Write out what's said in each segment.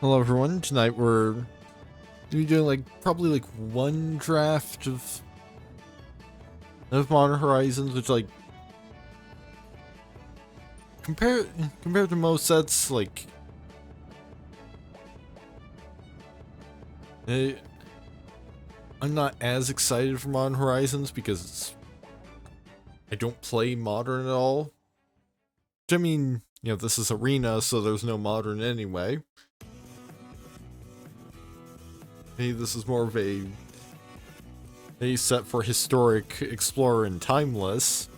Hello everyone, tonight we're gonna be doing probably one draft of Modern Horizons, which compared to most sets, eh, I'm not as excited for Modern Horizons because I don't play Modern at all. Which, I mean, this is Arena, so there's no Modern anyway. Hey, this is more of a set for Historic, Explorer, and Timeless.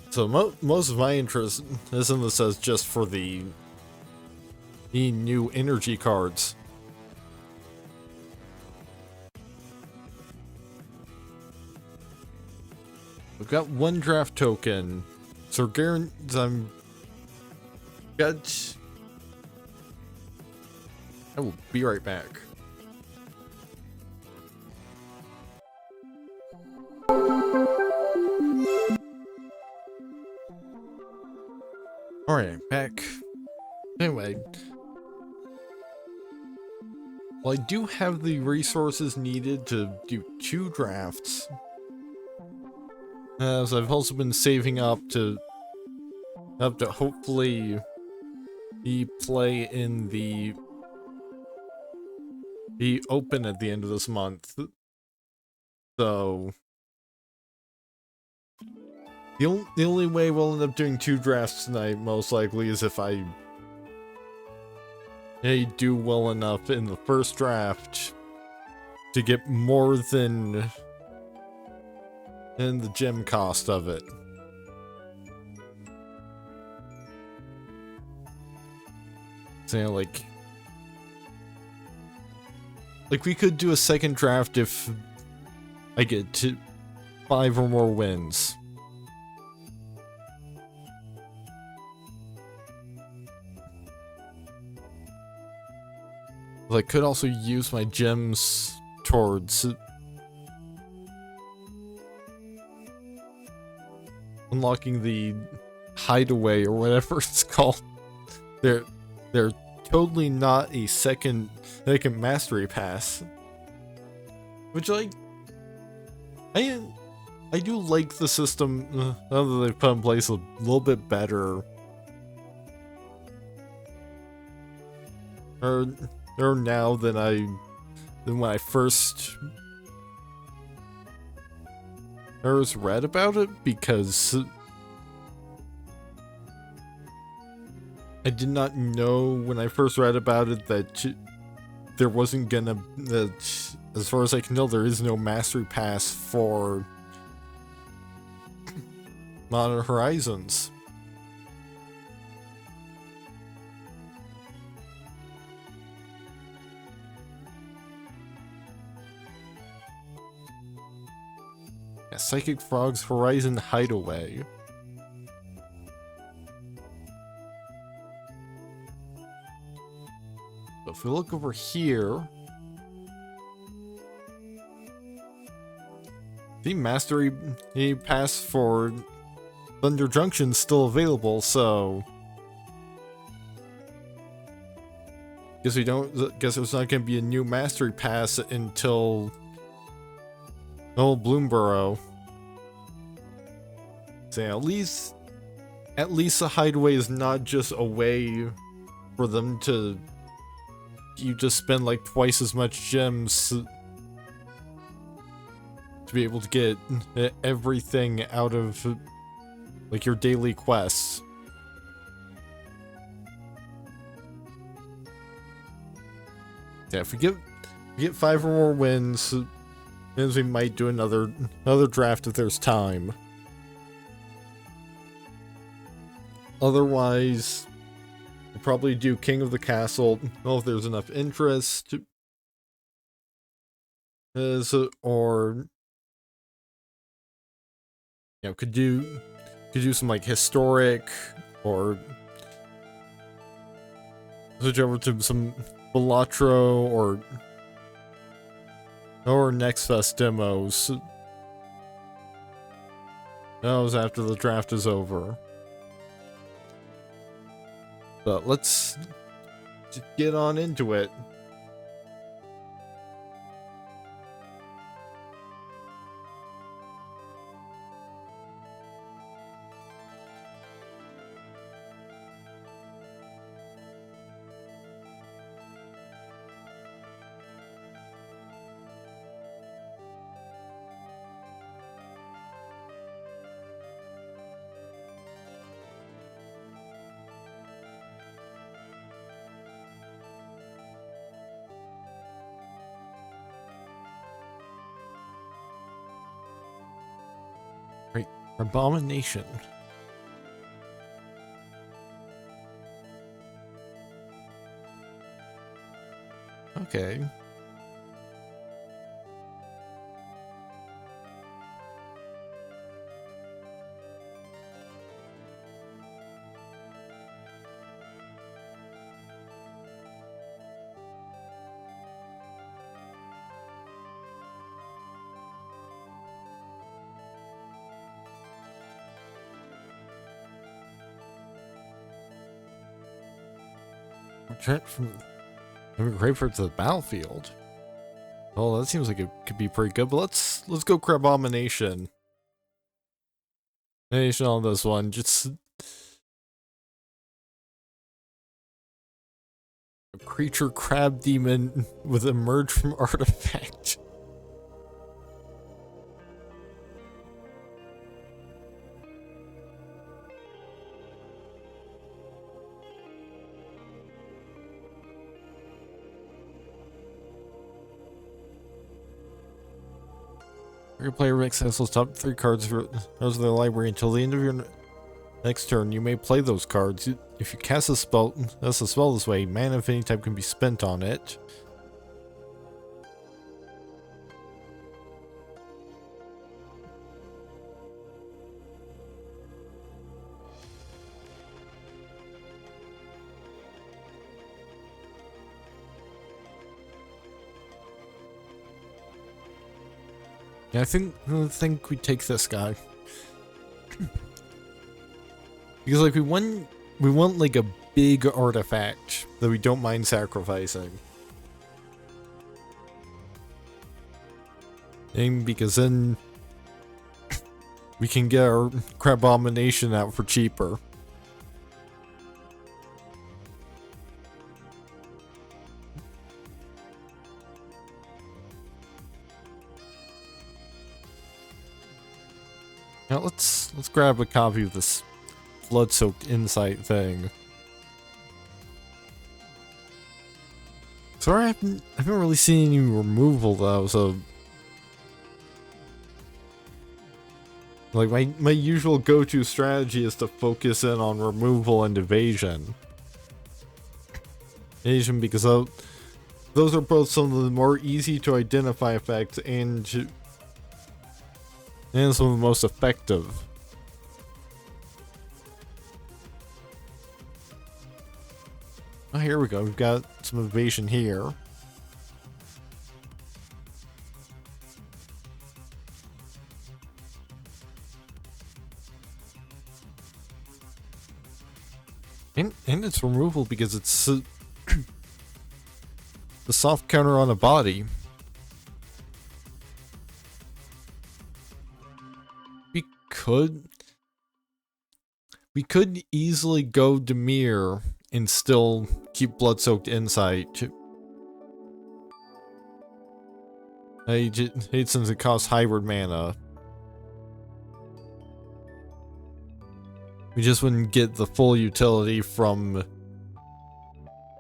So most of my interest is in this as just for the new energy cards. We've got one draft token, so I will be right back. Alright, back. Anyway. Well, I do have the resources needed to do 2 drafts. So I've also been saving up to hopefully play in the Open at the end of this month. So the only way we'll end up doing 2 drafts tonight, most likely, is if I do well enough in the first draft to get more than the gem cost of it. So, like we could do a second draft if I get to 5 or more wins. I could also use my gems towards unlocking the hideaway or whatever it's called. They're totally not a second mastery pass. Which I do like the system now that they've put in place a little bit better. Or now than when I first read about it, because I did not know when I first read about it that there wasn't gonna, as far as I can tell, there is no mastery pass for Modern Horizons. Yeah, Psychic Frog's Horizon Hideaway. So if we look over here, the Mastery Pass for Thunder Junction is still available, so guess there's not going to be a new Mastery Pass until Bloomborough. So yeah, at least the hideaway is not just a way for them to just spend like twice as much gems to be able to get everything out of like your daily quests. Yeah, if we get 5 or more wins, then we might do another draft if there's time. Otherwise, we'll probably do King of the Castle. Know if there's enough interest, or could do some like historic, or switch over to some Balatro or Next Fest demos. That was after the draft is over. But let's just get on into it. Right, abomination. Okay. Return from Grapefruit to the battlefield. Oh, that seems like it could be pretty good, but let's go Crabomination. Nation on this one, just a creature crab demon with emerge from artifact. Your player makes access top 3 cards for those of their library until the end of your next turn. You may play those cards. If you cast a spell, this way, mana of any type can be spent on it. Yeah, I think we take this guy. Because like we want like a big artifact that we don't mind sacrificing. And because then we can get our Crabomination out for cheaper. Now let's grab a copy of this blood-soaked insight thing. Sorry, I haven't really seen any removal though, so like my usual go-to strategy is to focus in on removal and evasion. Evasion because those are both some of the more easy to identify effects and some of the most effective. Oh, here we go. We've got some evasion here. And it's removal because it's the soft counter on a body. We could easily go Demir and still keep blood-soaked insight. I hate since it costs hybrid mana. We just wouldn't get the full utility from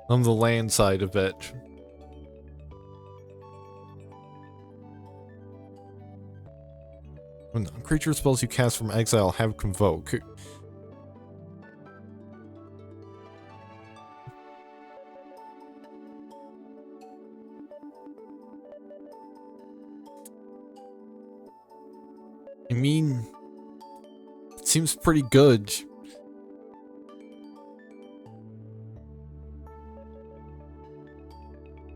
on the land side of it. When creature spells you cast from exile have convoke. I mean, it seems pretty good.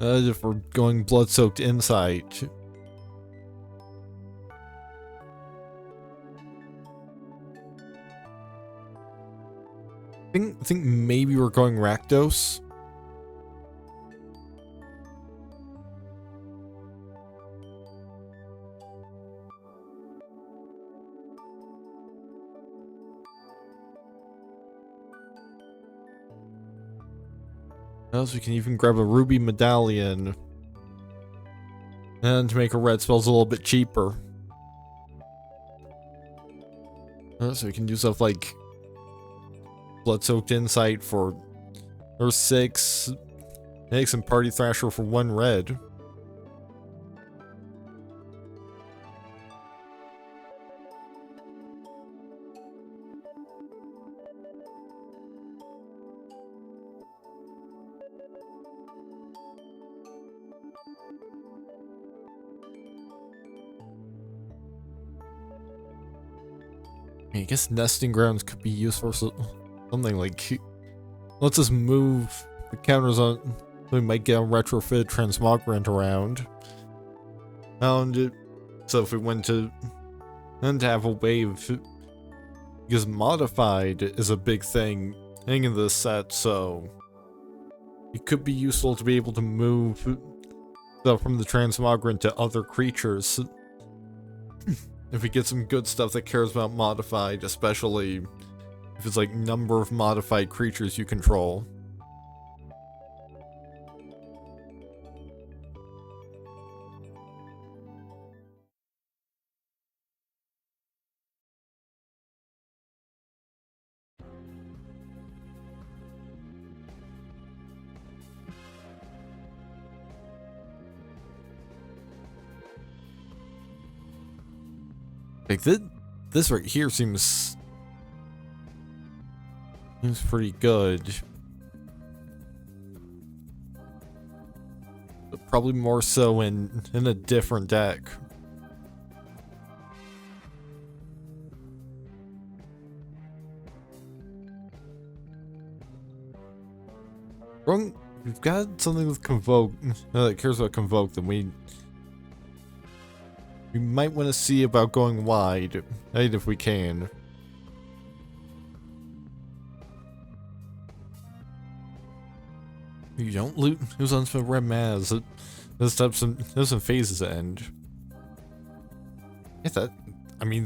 If we're going blood-soaked insight. think maybe we're going Rakdos. Else we can even grab a ruby medallion. And to make our red spells a little bit cheaper. So we can do stuff like Blood-Soaked Insight for 6, Higgs and Party Thrasher for 1 red. I guess Nesting Grounds could be useful for something like, let's us move the counters on, we might get a retrofit transmogrant around. And so if we went to, and to have a wave, because modified is a big thing in this set, so it could be useful to be able to move stuff from the transmogrant to other creatures. If we get some good stuff that cares about modified, especially if it's like number of modified creatures you control. Like this right here seems pretty good. But probably more so in a different deck. Wrong. We've got something with Convoke that cares about Convoke, then we might want to see about going wide, right, if we can. You don't loot who's on some red Maz. There's some phases to end. Yeah, that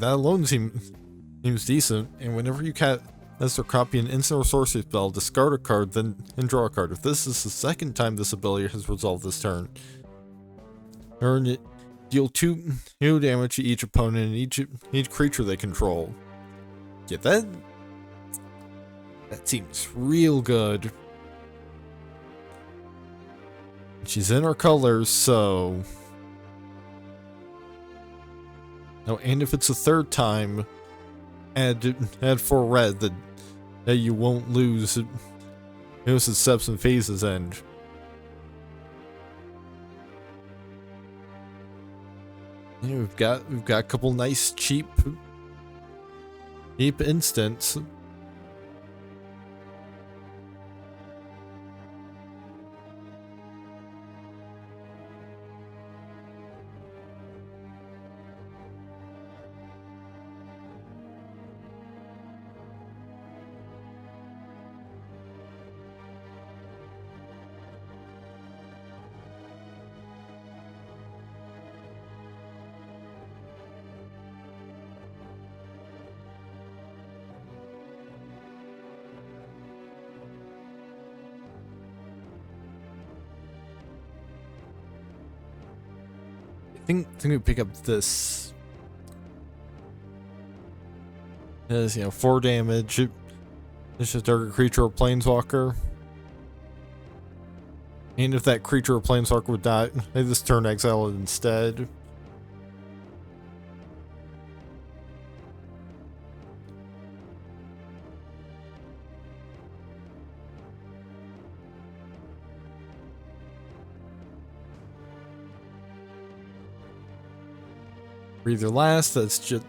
alone seems decent. And whenever you cast or copy an instant or sorcery spell, discard a card, then draw a card. If this is the second time this ability has resolved this turn, earn it. Deal 2 damage to each opponent and each creature they control. Yeah, that seems real good. She's in her colors, so. Oh, and if it's a third time, add 4 red that you won't lose. Notice its steps and phases end. Yeah, we've got a couple nice cheap instants. I think we pick up this. As 4 damage. It's just target creature or planeswalker. And if that creature or planeswalker would die, I just turn exile it instead. Breather last, that's just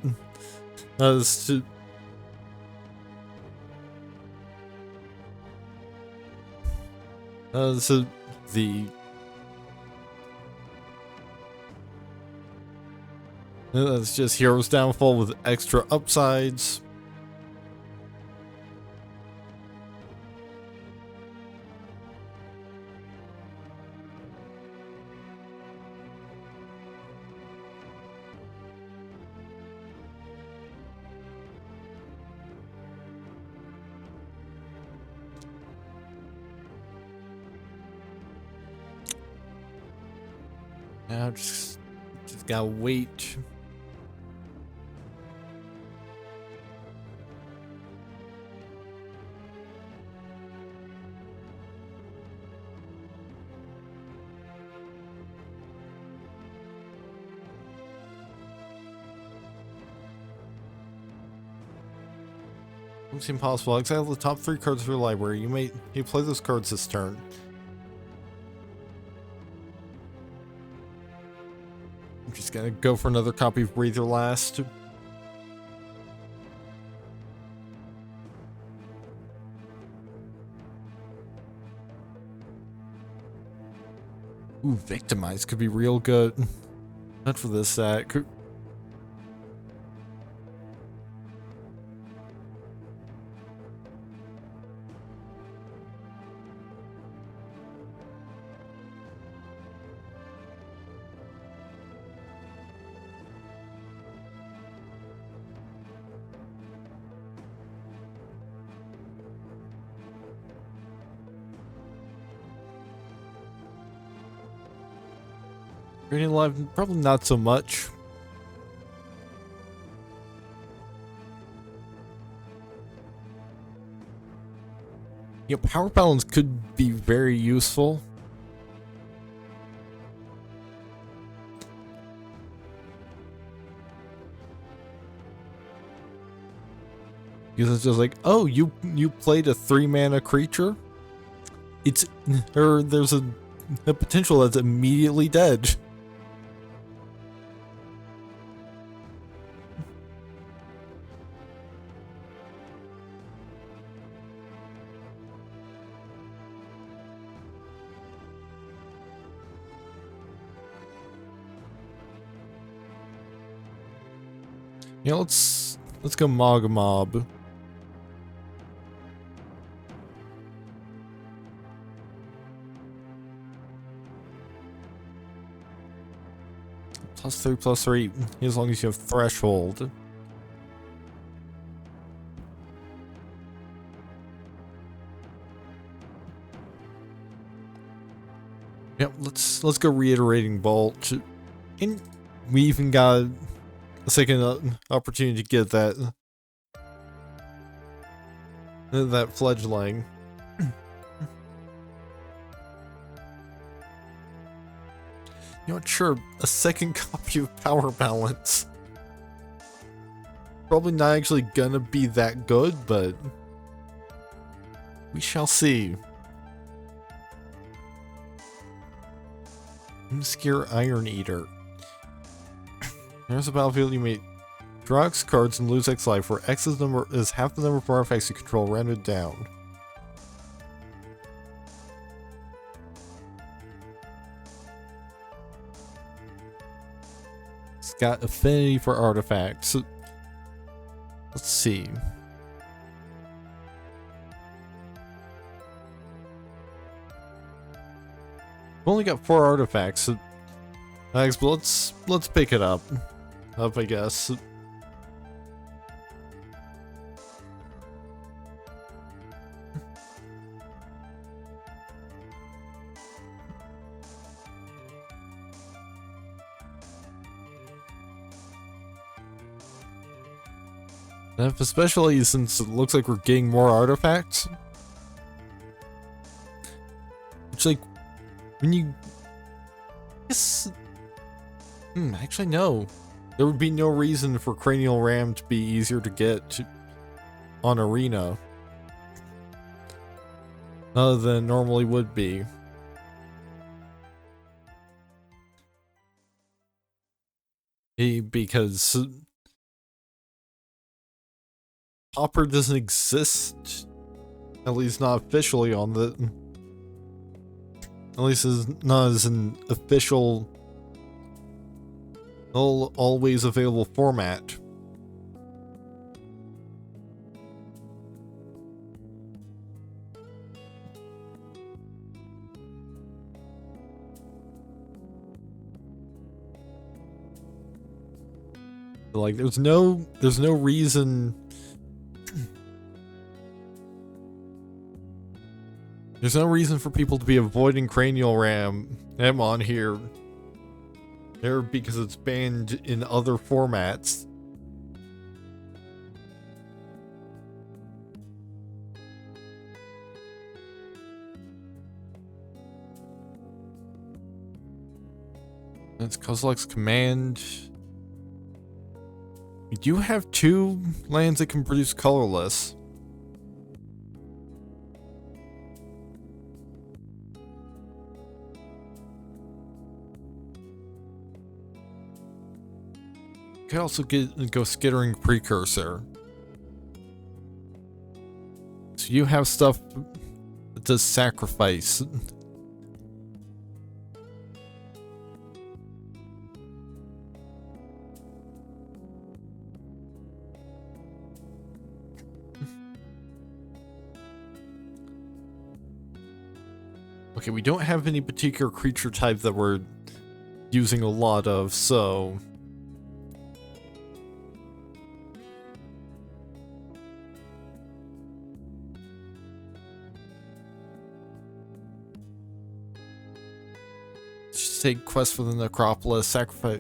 so the that's just Hero's Downfall with extra upsides. Now just gotta wait. It's impossible. Exile the top 3 cards of your library. You may play those cards this turn. I'm just gonna go for another copy of Breathe Your Last. Ooh, Victimize could be real good. Not for this set. Reading Live, probably not so much. Yeah, Power Balance could be very useful. Because it's just like, oh, you played a 3-mana creature? There's a potential that's immediately dead. Yeah, let's go Mog Mob. +3/+3, as long as you have Threshold. Yep, let's go Reiterating Bolt. And we even got a second opportunity to get that Fledgling. You know what, sure, a second copy of Power Balance. Probably not actually gonna be that good, but we shall see. Obscure Iron Eater. There's a battlefield you may draw X cards and lose X life, where X is half the number of artifacts you control rounded down. It's got affinity for artifacts. Let's see. We've only got 4 artifacts. But let's pick it up, I guess. Especially since it looks like we're getting more artifacts. It's like, when you... Yes... actually no. There would be no reason for Cranial Ram to be easier to get on Arena. Other than it normally would be. Because... Hopper doesn't exist, at least not officially on the... At least it's not as an official, always available format. Like, there's no reason... There's no reason for people to be avoiding Cranial Ram on here there because it's banned in other formats. That's Kozilek's command. We do have 2 lands that can produce colorless. Could also go Skittering Precursor. So you have stuff that does sacrifice. Okay, we don't have any particular creature type that we're using a lot of, so... Just take Quest for the Necropolis, sacrifice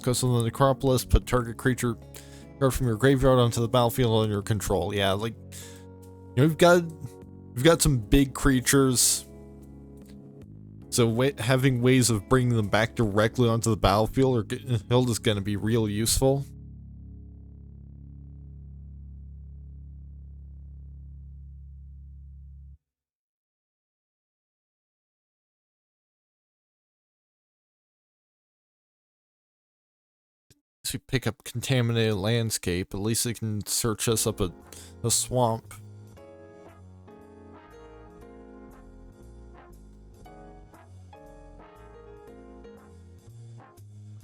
Quest for the Necropolis, put target creature card from your graveyard onto the battlefield under your control. Yeah, like, you know, we've got some big creatures. So having ways of bringing them back directly onto the battlefield is going to be real useful. If we pick up Contaminated Landscape, at least it can search us up a swamp.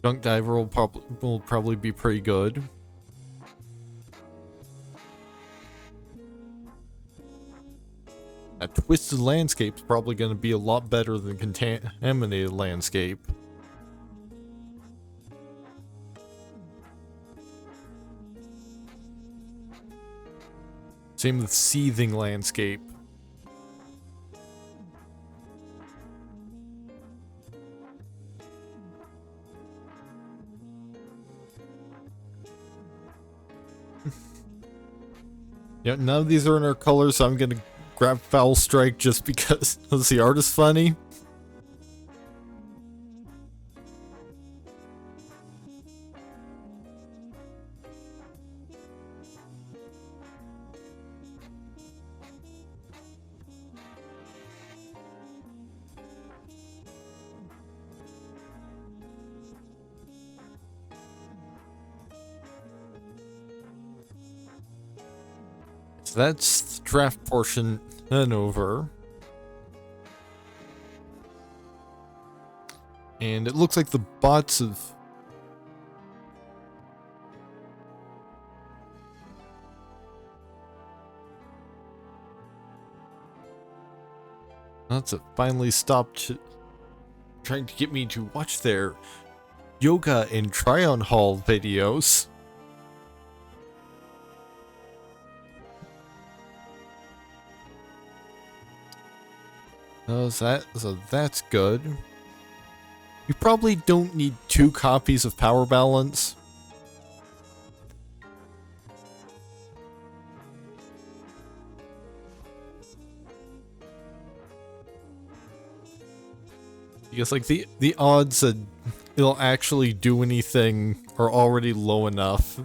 Junk Diver will probably be pretty good. A Twisted Landscape's probably going to be a lot better than Contaminated Landscape. Same with Seething Landscape. Yeah, none of these are in our colors, so I'm gonna grab Foul Strike just because the art is funny. So that's the draft portion and over. And it looks like the bots have... That's it. Finally stopped trying to get me to watch their yoga and try-on haul videos. So that's good. You probably don't need 2 copies of Power Balance. Because like the odds that it'll actually do anything are already low enough.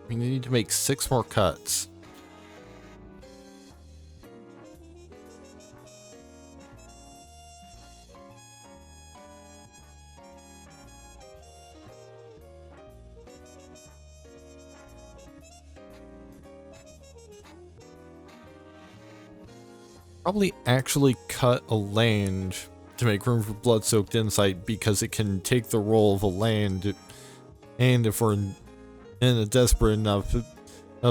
We need to make 6 more cuts. Probably actually cut a land to make room for Blood-Soaked Insight because it can take the role of a land, and if we're in a desperate enough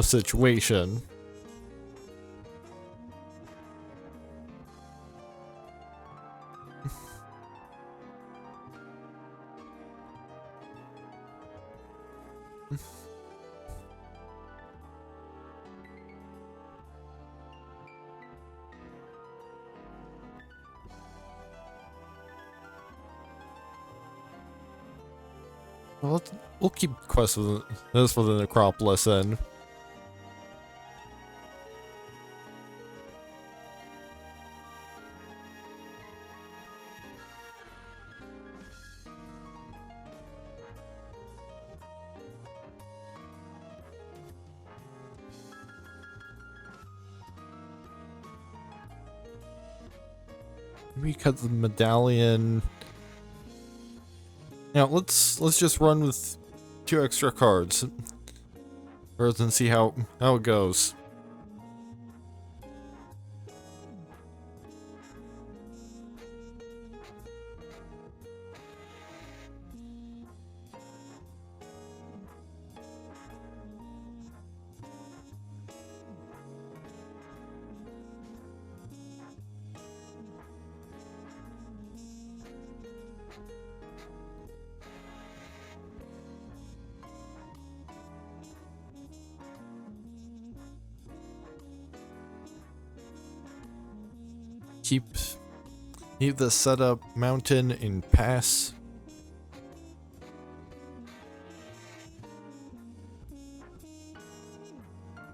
situation. Well, we'll keep quests with this for the Necropolis then. We cut the medallion. Now let's just run with 2 extra cards, rather than see how it goes. Keep the setup mountain in pass.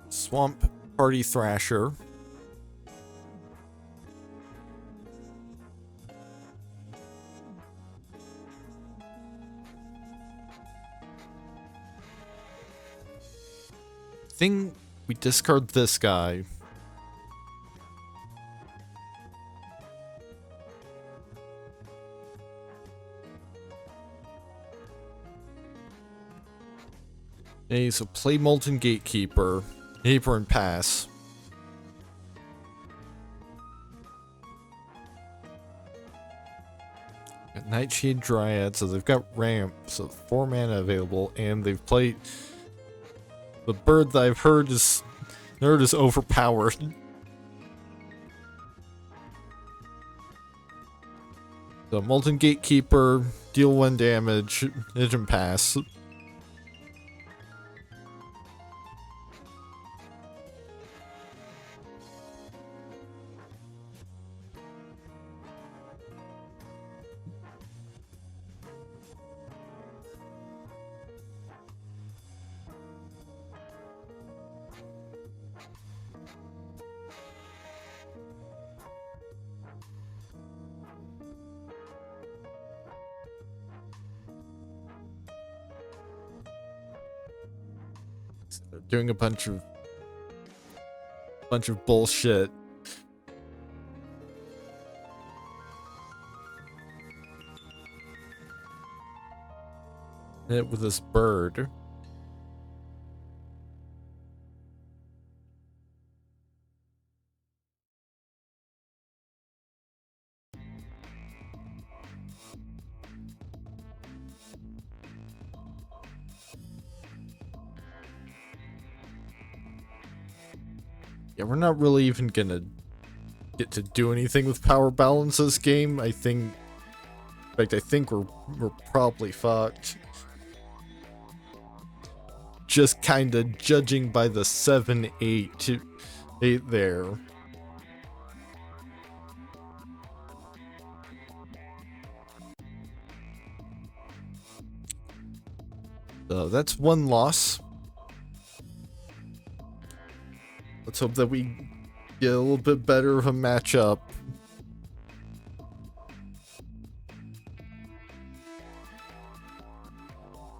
Swamp Party Thrasher. Think we discard this guy. Okay, so play Molten Gatekeeper. Gatekeeper and pass. Got Nightshade Dryad, so they've got ramp, so 4 mana available, and they've played the bird that I've heard is overpowered. So Molten Gatekeeper, deal 1 damage, hit and pass. Doing a bunch of bullshit. Hit with this bird. Yeah, we're not really even gonna get to do anything with power balance this game. I think, in fact, I think we're probably fucked. Just kind of judging by the 7-8 there. So that's 1 loss. Let's hope that we get a little bit better of a matchup.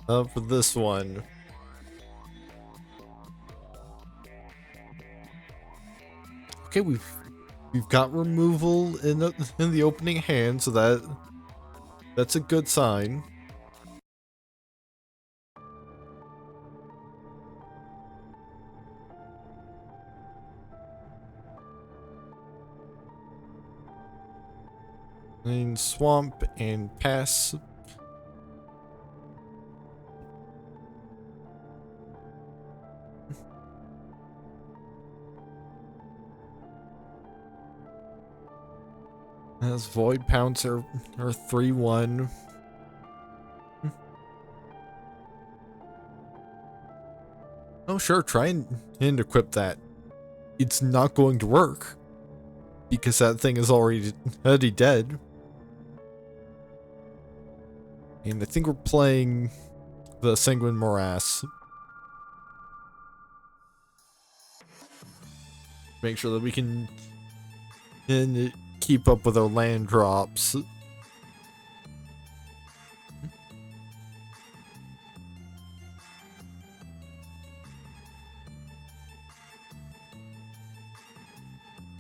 For this one. Okay, we've got removal in the opening hand, so that's a good sign. And swamp and pass. As Void Pouncer or 3-1. Oh sure, try and equip that. It's not going to work. Because that thing is already dead. And I think we're playing the Sanguine Morass. Make sure that we can keep up with our land drops.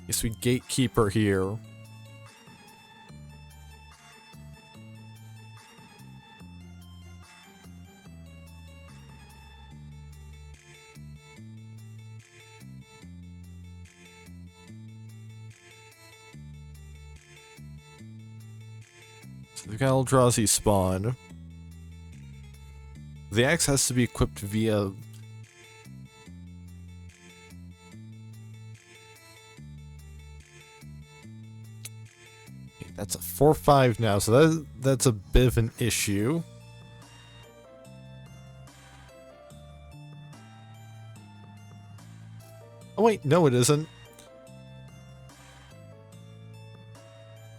Guess we gatekeeper here. So the Eldrazi spawn. The axe has to be equipped via... Okay, that's a 4/5 now, so that's a bit of an issue. Oh wait, no it isn't.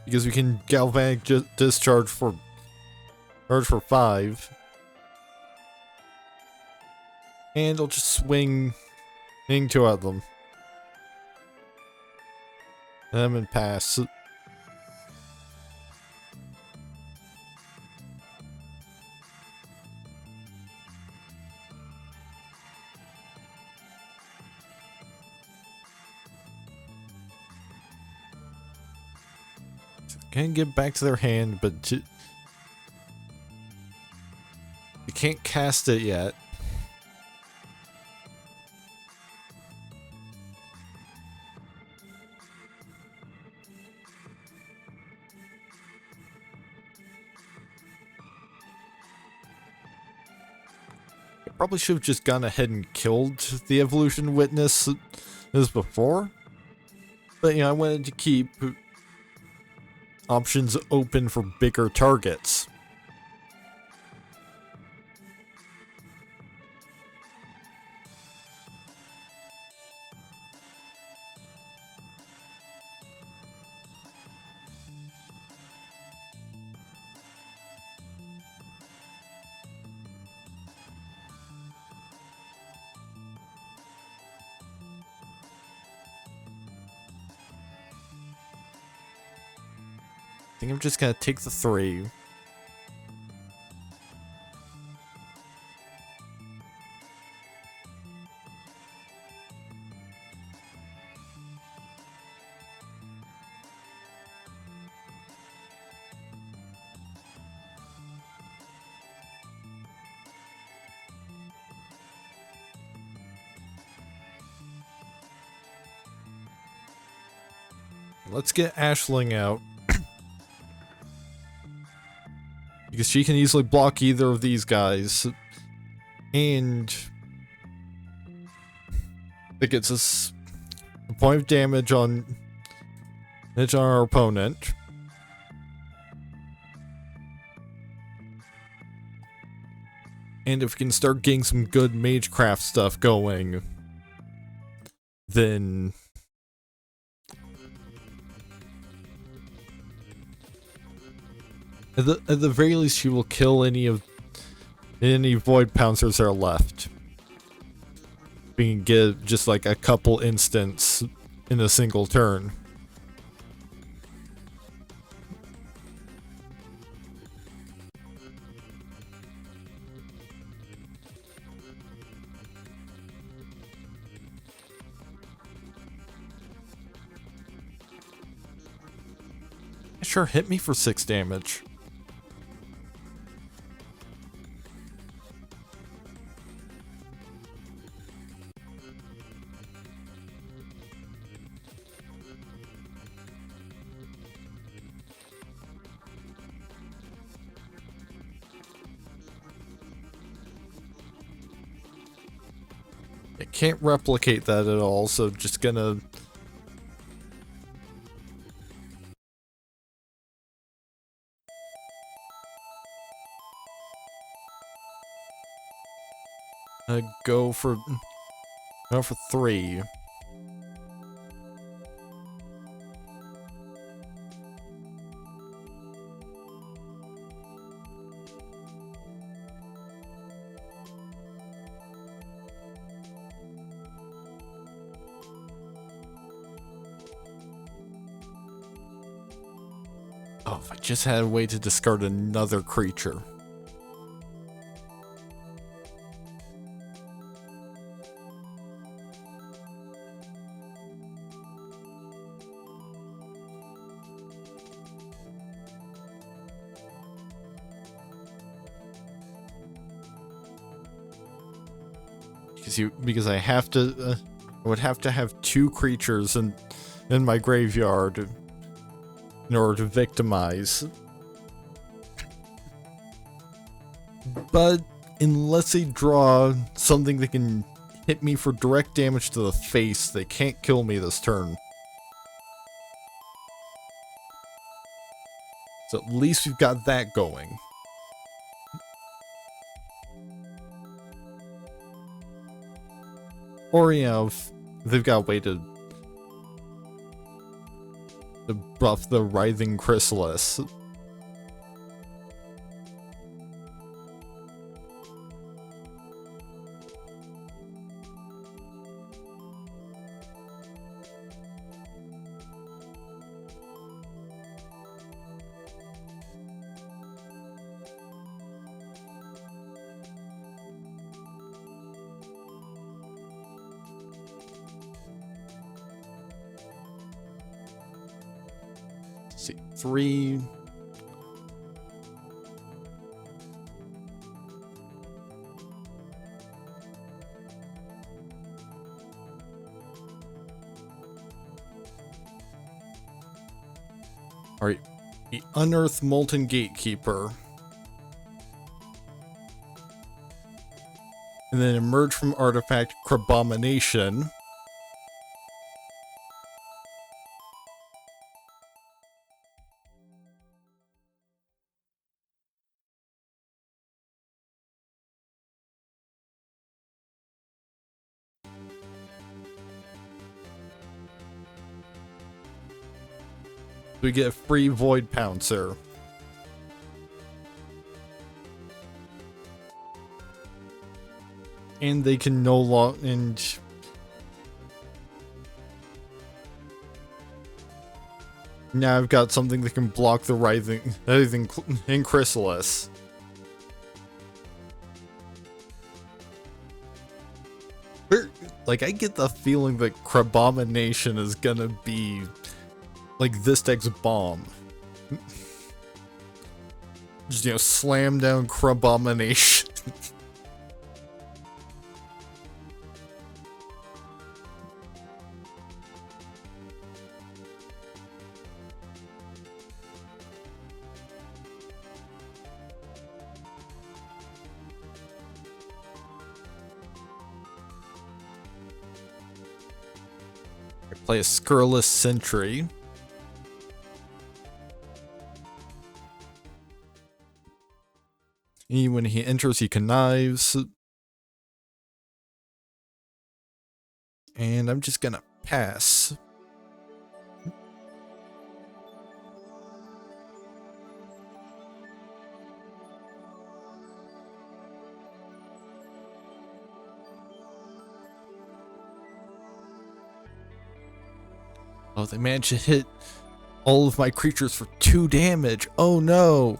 Because we can galvanic discharge for 5. And I'll just swing 2 at them. And pass. Can get back to their hand, but you can't cast it yet. I probably should have just gone ahead and killed the Evolution Witness as before. But, you know, I wanted to keep options open for bigger targets. I think I'm just gonna take the 3. Let's get Ashling out. Because she can easily block either of these guys. And it gets us a point of damage on our opponent. And if we can start getting some good Magecraft stuff going, then at the very least, she will kill any Void Pouncers that are left. We can get just like a couple instants in a single turn. Sure, hit me for 6 damage. I can't replicate that at all, so just gonna... go for 3. Oh, if I just had a way to discard another creature. Because I have to, I would have to have 2 creatures in my graveyard in order to victimize. But unless they draw something that can hit me for direct damage to the face, they can't kill me this turn. So at least we've got that going. Or, you know, if they've got a way to buff the Writhing Chrysalis. See, 3. Alright, the Unearthed Molten Gatekeeper. And then emerge from artifact Crabomination. We get a free Void Pouncer. And they can no longer, and now I've got something that can block the Writhing in Chrysalis. Like, I get the feeling that Crabomination is gonna be like this deck's bomb. Just, you know, slam down Crabomination. I play a Scurrilous Sentry. When he enters, he connives. And I'm just gonna pass. Oh, they managed to hit all of my creatures for 2 damage. Oh no!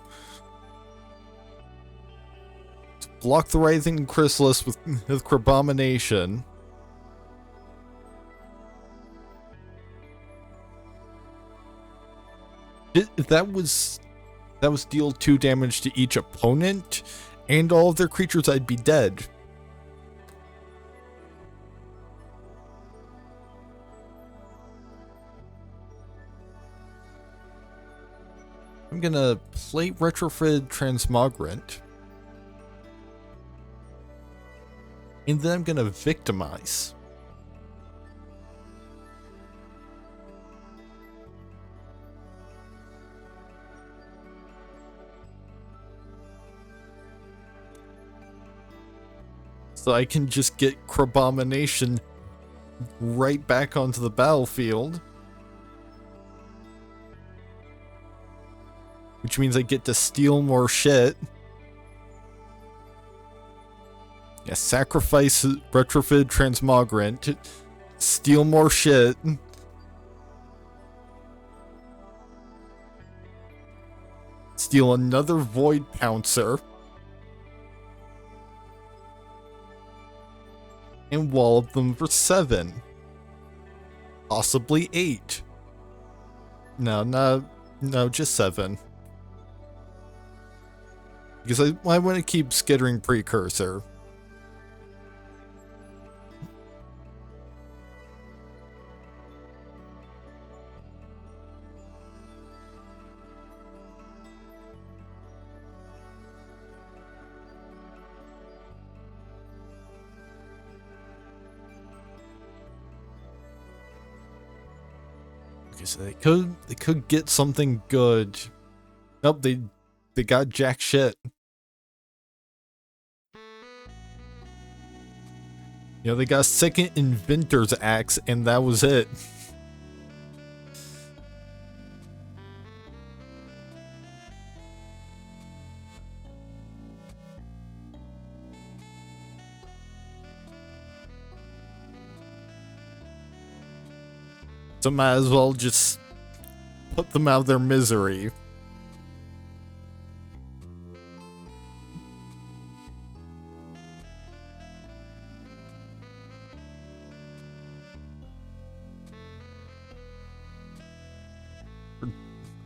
Block the Writhing Chrysalis with Crabomination. If that was deal 2 damage to each opponent and all of their creatures, I'd be dead. I'm gonna play Retrofitted Transmogrant. And then I'm gonna victimize. So I can just get Crabomination right back onto the battlefield. Which means I get to steal more shit. Yeah, sacrifice Retrofitted Transmogrant. Steal more shit. steal another Void Pouncer, and wallop them for 7. Possibly 8. No, just 7. Because I want to keep skittering Precursor. Okay, so they could get something good. Nope, they got jack shit. You know, they got a second Inventor's Axe, and that was it. So might as well just put them out of their misery.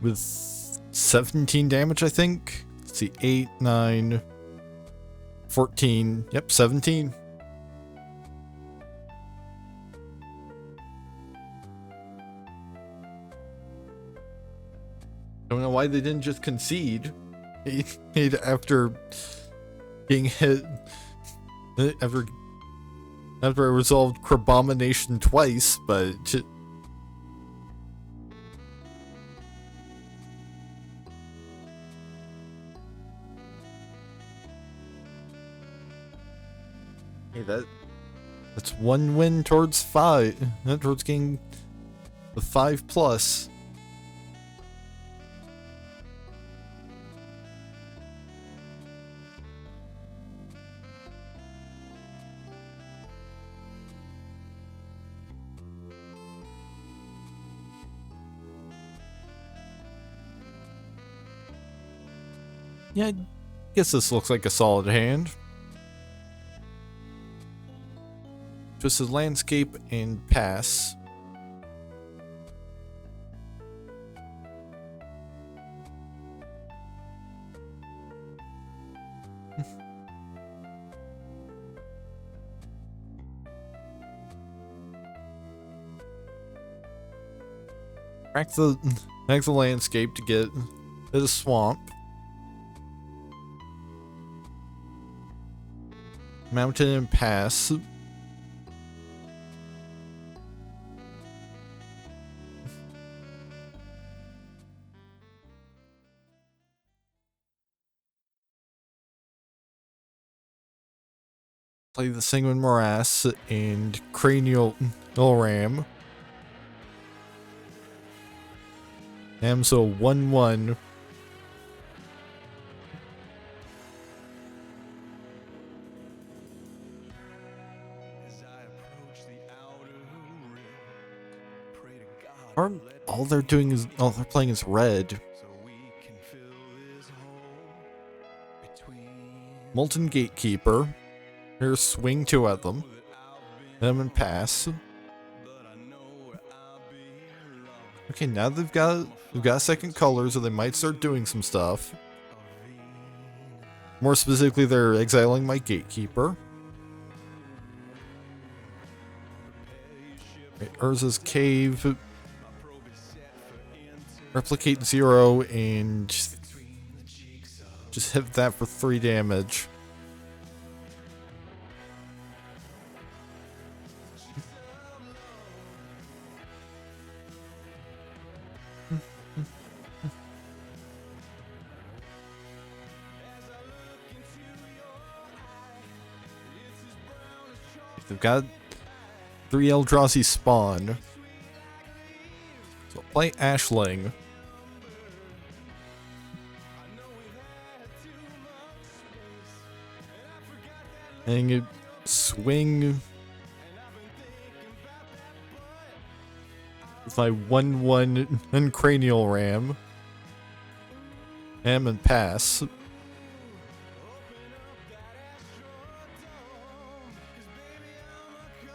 With 17 damage, I think. Let's see, 8, 9, 14. Yep, 17. Don't know why they didn't just concede after being hit. After I resolved Crabomination twice, but hey, that's 1 win towards 5. Towards getting the 5+. Yeah, I guess this looks like a solid hand. Just a landscape and pass. Crack the landscape to get to the swamp. Mountain and pass. Play the Sanguine Morass and Cranial Ram. So 1/1. Or all they're playing is red. Molten Gatekeeper. Here's swing 2 at them. Them and pass. Okay, now they've got a second color, so they might start doing some stuff. More specifically, they're exiling my Gatekeeper. Okay, Urza's Cave. Replicate 0 and just hit that for 3 damage. They've got 3 Eldrazi spawn. So play Ashling. And you swing with my 1/1 and Cranial Ram. And pass.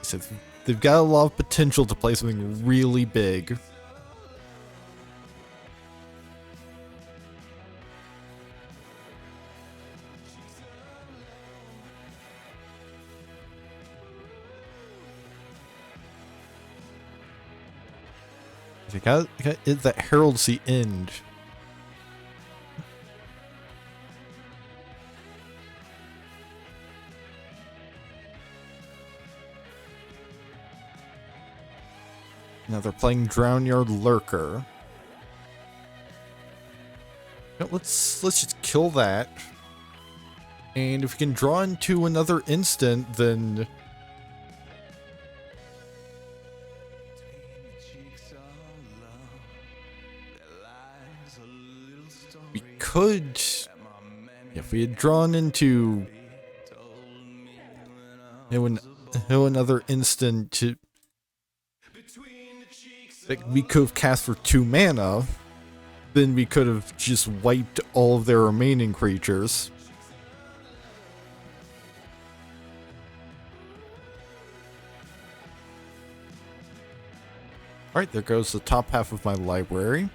So they've got a lot of potential to play something really big. They got that heralds the end. Now they're playing Drownyard Lurker. Now let's just kill that. And if we can draw into another instant, then we could, if we had drawn into another instant, like we could have cast for 2 mana, then we could have just wiped all of their remaining creatures. Alright, there goes the top half of my library.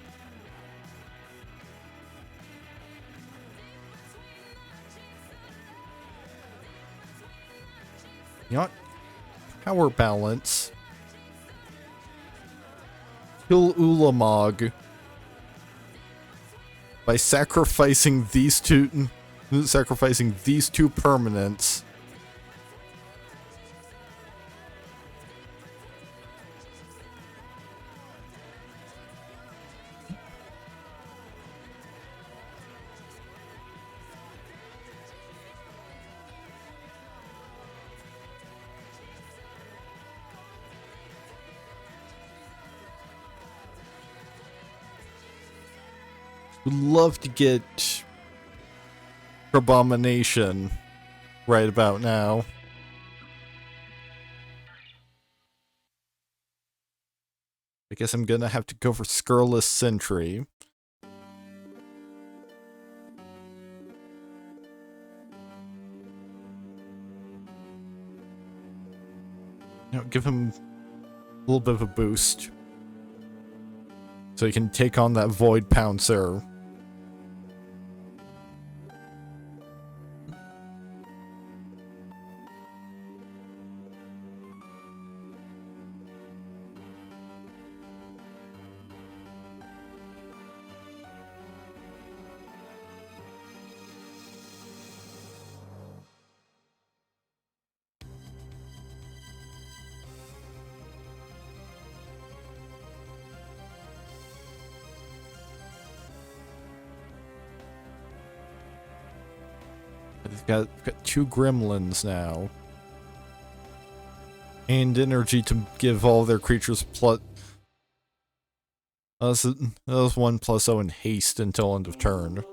You know what? Power balance. Kill Ulamog by sacrificing these two permanents. Would love to get Abomination right about now. I guess I'm gonna have to go for Scurrilous Sentry. You know, give him a little bit of a boost, so he can take on that Void Pouncer. We've got 2 gremlins now. And energy to give all their creatures plus... that was 1+0 in haste until end of turn.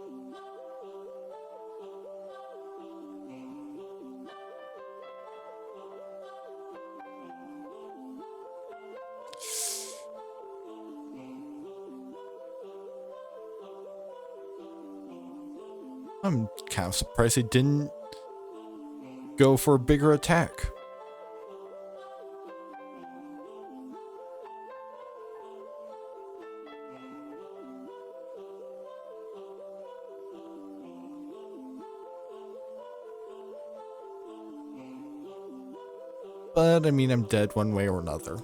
I'm kind of surprised they didn't go for a bigger attack. But, I mean, I'm dead one way or another.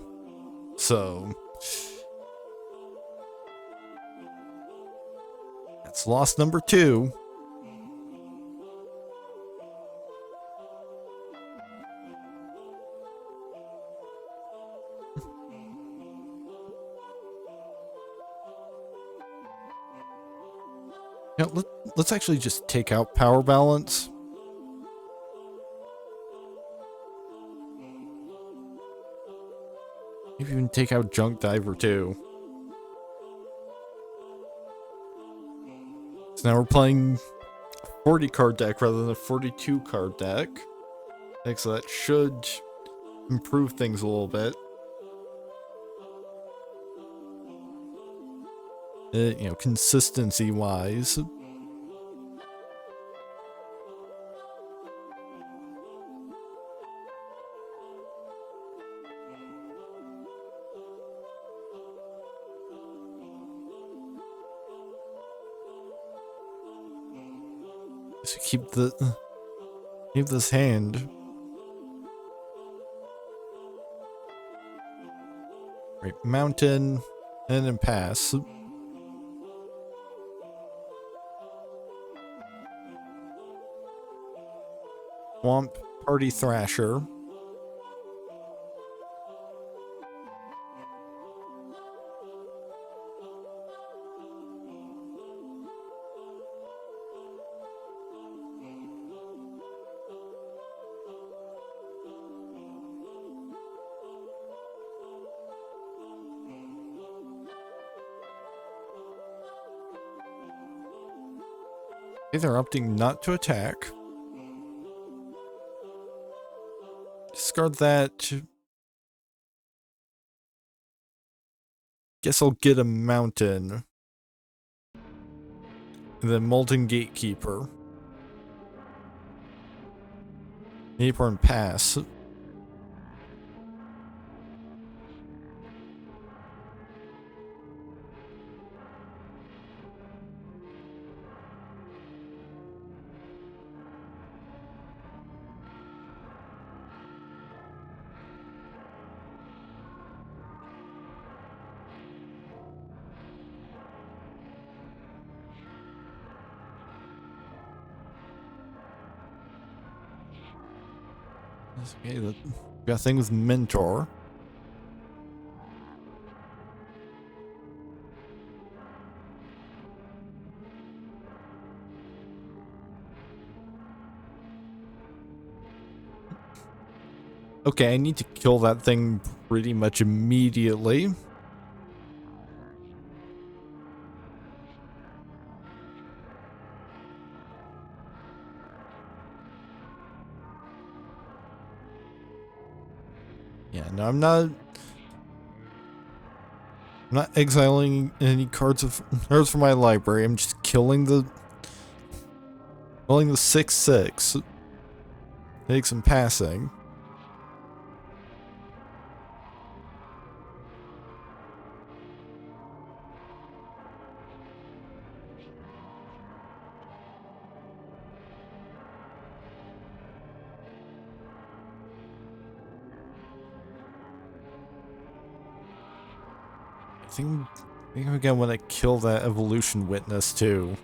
So... that's loss number 2. You know, let's actually just take out Power Balance. Maybe even take out Junk Diver too. So now we're playing a 40 card deck rather than a 42 card deck. So that should improve things a little bit. You know, consistency wise. So keep this hand. Right, mountain, and then pass. Swamp, party thrasher. Okay, they're opting not to attack. Discard that. Guess I'll get a mountain. And then Molten Gatekeeper. Acorn pass. Okay, got a thing with Mentor. Okay, I need to kill that thing pretty much immediately. Yeah, no, I'm not exiling any cards from my library. I'm just killing the 6/6. Take some passing. I think I'm gonna want to kill that evolution witness too.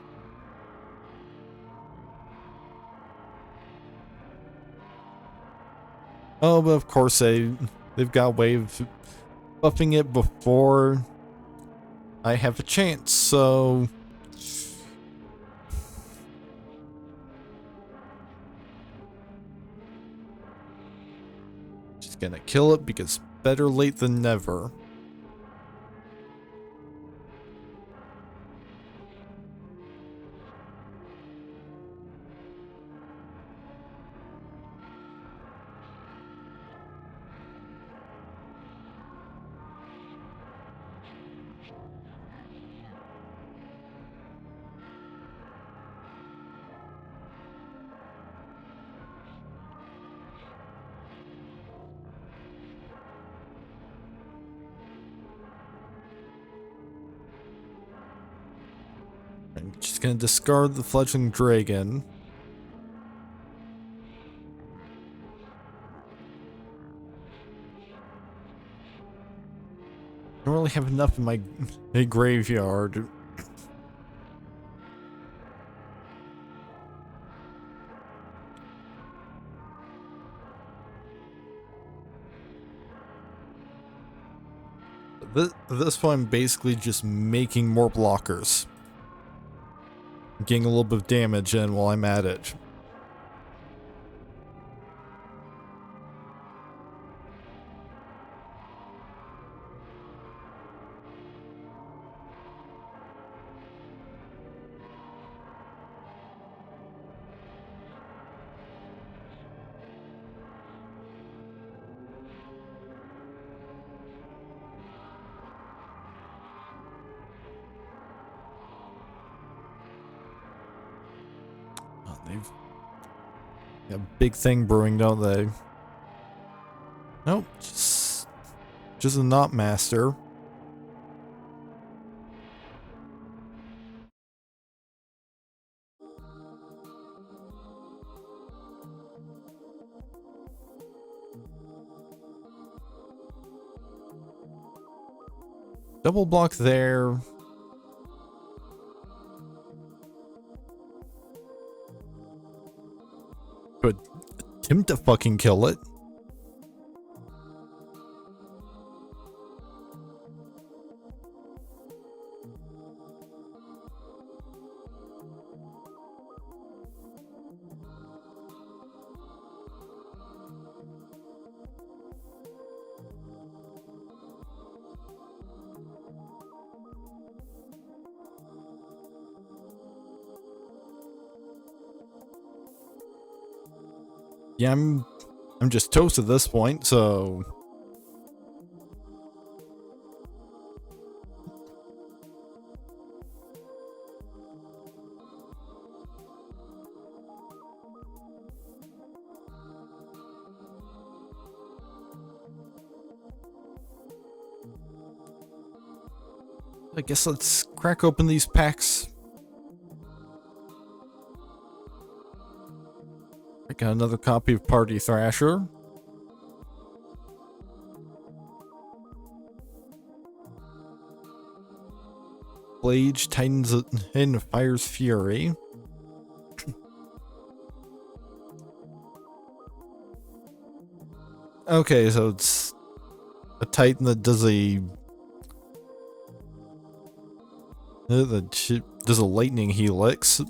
Oh, but of course they've got a way of buffing it before I have a chance, so just gonna kill it because better late than never. I'm just gonna discard the fledgling dragon. I don't really have enough in my graveyard. This point, I'm basically just making more blockers. Getting a little bit of damage in while I'm at it. Oh, they've got a big thing brewing, don't they? Nope, just a knot master. Double block there. But attempt to fucking kill it. Yeah, I'm just toast at this point, so I guess let's crack open these packs. I got another copy of Party Thrasher. Blade Titans in Fire's Fury. Okay, so it's a Titan that does a lightning helix.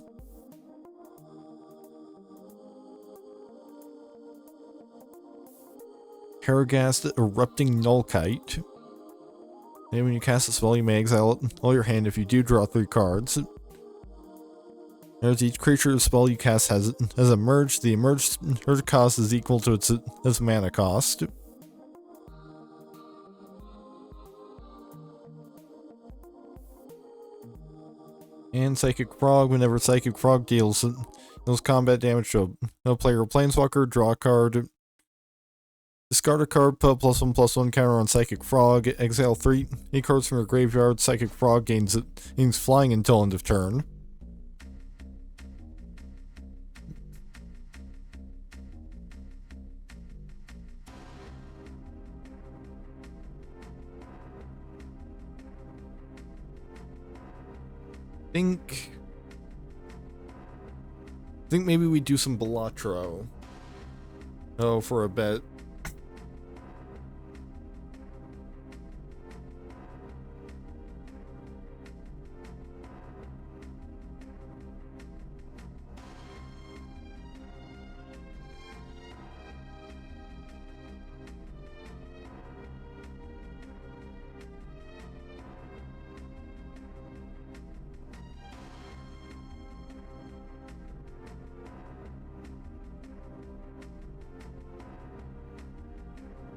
Paragast Erupting Nullkite. And when you cast a spell, you may exile all your hand. If you do, draw 3 cards. As each creature or spell you cast has emerged, the emerged cost is equal to its mana cost. And Psychic Frog. Whenever Psychic Frog deals combat damage to a player or planeswalker, draw a card. Discard a card, put a +1/+1 counter on Psychic Frog, exile 3 cards from your graveyard. Psychic Frog gains flying until end of turn. I think maybe we do some Balatro. Oh, for a bet.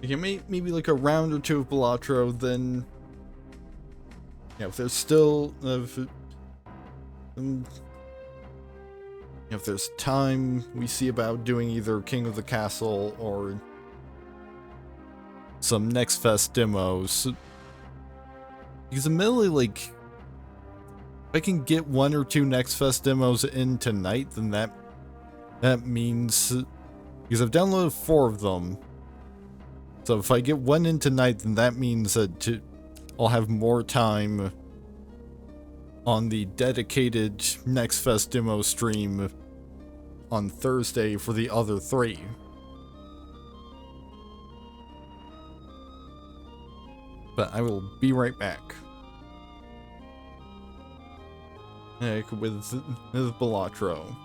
Yeah, maybe like a round or 2 of Balatro, then yeah, if there's still if there's time, we see about doing either King of the Castle or some Next Fest demos. Because admittedly, like, if I can get 1 or 2 Next Fest demos in tonight, then that means, because I've downloaded 4 of them. So if I get 1 in tonight, then that means that I'll have more time on the dedicated Next Fest demo stream on Thursday for the other 3. But I will be right back. With Balatro.